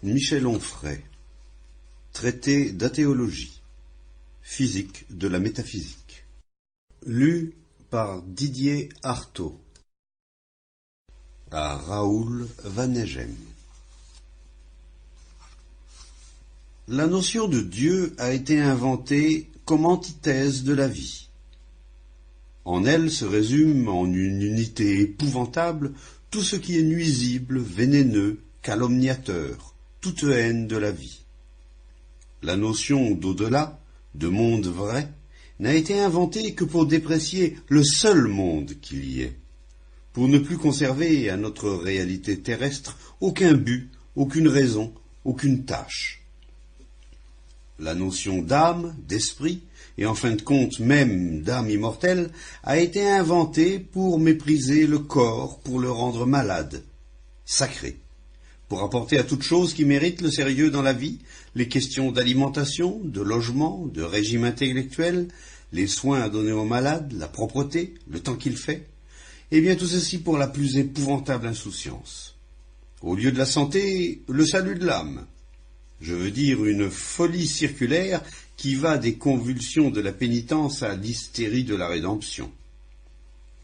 Michel Onfray, Traité d'athéologie, physique de la métaphysique. Lu par Didier Artaud. À Raoul Vaneigem. La notion de Dieu a été inventée comme antithèse de la vie. En elle se résume en une unité épouvantable tout ce qui est nuisible, vénéneux, calomniateur, toute haine de la vie. La notion d'au-delà, de monde vrai, n'a été inventée que pour déprécier le seul monde qu'il y ait, pour ne plus conserver à notre réalité terrestre aucun but, aucune raison, aucune tâche. La notion d'âme, d'esprit, et en fin de compte même d'âme immortelle, a été inventée pour mépriser le corps, pour le rendre malade, sacré, pour apporter à toute chose qui mérite le sérieux dans la vie, les questions d'alimentation, de logement, de régime intellectuel, les soins à donner aux malades, la propreté, le temps qu'il fait, et bien tout ceci pour la plus épouvantable insouciance. Au lieu de la santé, le salut de l'âme. Je veux dire une folie circulaire qui va des convulsions de la pénitence à l'hystérie de la rédemption.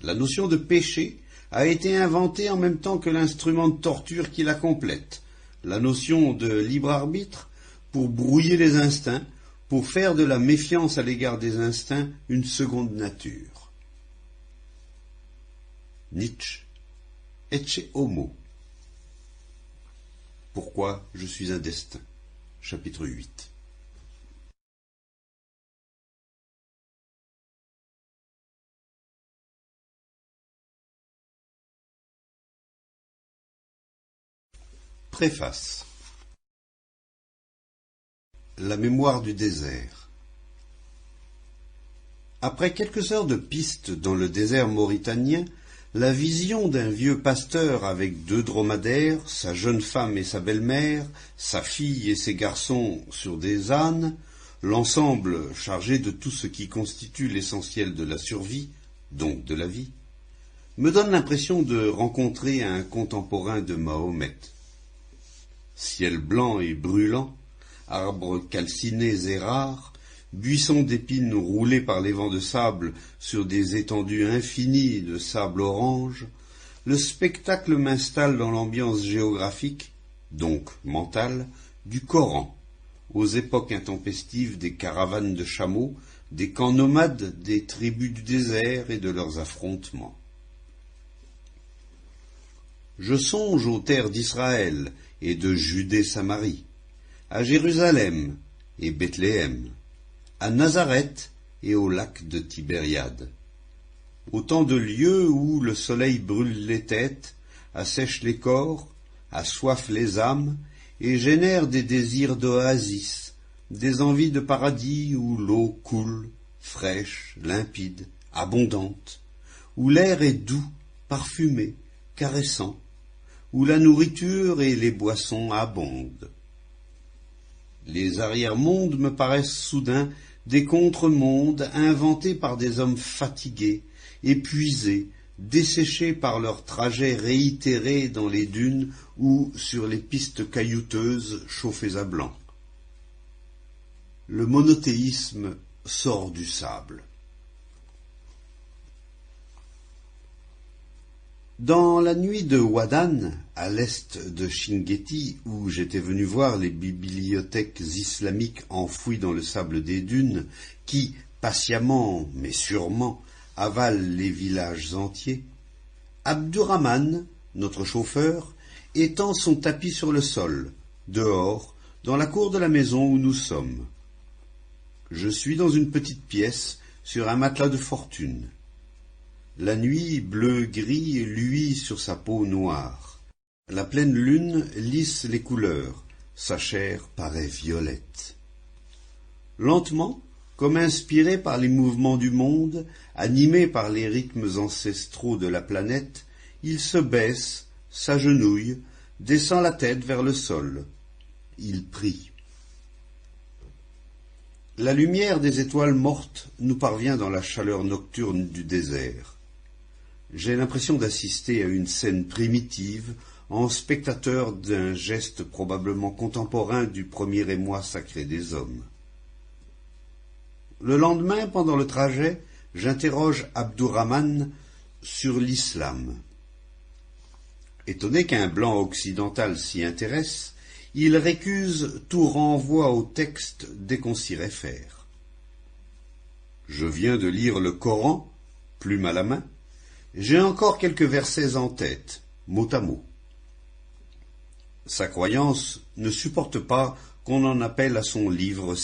La notion de péché a été inventée en même temps que l'instrument de torture qui la complète, la notion de libre arbitre pour brouiller les instincts, pour faire de la méfiance à l'égard des instincts une seconde nature. Nietzsche, Ecce Homo. Pourquoi je suis un destin. Chapitre 8. Préface. La mémoire du désert. Après quelques heures de piste dans le désert mauritanien, la vision d'un vieux pasteur avec 2 dromadaires, sa jeune femme et sa belle-mère, sa fille et ses garçons sur des ânes, l'ensemble chargé de tout ce qui constitue l'essentiel de la survie, donc de la vie, me donne l'impression de rencontrer un contemporain de Mahomet. Ciel blanc et brûlant, arbres calcinés et rares, buissons d'épines roulés par les vents de sable sur des étendues infinies de sable orange, le spectacle m'installe dans l'ambiance géographique, donc mentale, du Coran, aux époques intempestives des caravanes de chameaux, des camps nomades des tribus du désert et de leurs affrontements. Je songe aux terres d'Israël et de Judée-Samarie, à Jérusalem et Bethléem, à Nazareth et au lac de Tibériade. Autant de lieux où le soleil brûle les têtes, assèche les corps, assoiffe les âmes et génère des désirs d'oasis, des envies de paradis où l'eau coule, fraîche, limpide, abondante, où l'air est doux, parfumé, caressant, où la nourriture et les boissons abondent. Les arrière-mondes me paraissent soudain des contre-mondes inventés par des hommes fatigués, épuisés, desséchés par leurs trajets réitérés dans les dunes ou sur les pistes caillouteuses chauffées à blanc. Le monothéisme sort du sable. Dans la nuit de Wadan, à l'est de Chinguetti, où j'étais venu voir les bibliothèques islamiques enfouies dans le sable des dunes, qui, patiemment mais sûrement, avalent les villages entiers, Abdurrahman, notre chauffeur, étend son tapis sur le sol, dehors, dans la cour de la maison où nous sommes. Je suis dans une petite pièce, sur un matelas de fortune. La nuit bleu-gris luit sur sa peau noire. La pleine lune lisse les couleurs. Sa chair paraît violette. Lentement, comme inspiré par les mouvements du monde, animé par les rythmes ancestraux de la planète, il se baisse, s'agenouille, descend la tête vers le sol. Il prie. La lumière des étoiles mortes nous parvient dans la chaleur nocturne du désert. J'ai l'impression d'assister à une scène primitive, en spectateur d'un geste probablement contemporain du premier émoi sacré des hommes. Le lendemain, pendant le trajet, j'interroge Abdourahman sur l'islam. Étonné qu'un blanc occidental s'y intéresse, il récuse tout renvoi au texte dès qu'on s'y réfère. Je viens de lire le Coran, plume à la main. J'ai encore quelques versets en tête, mot à mot. Sa croyance ne supporte pas qu'on en appelle à son livre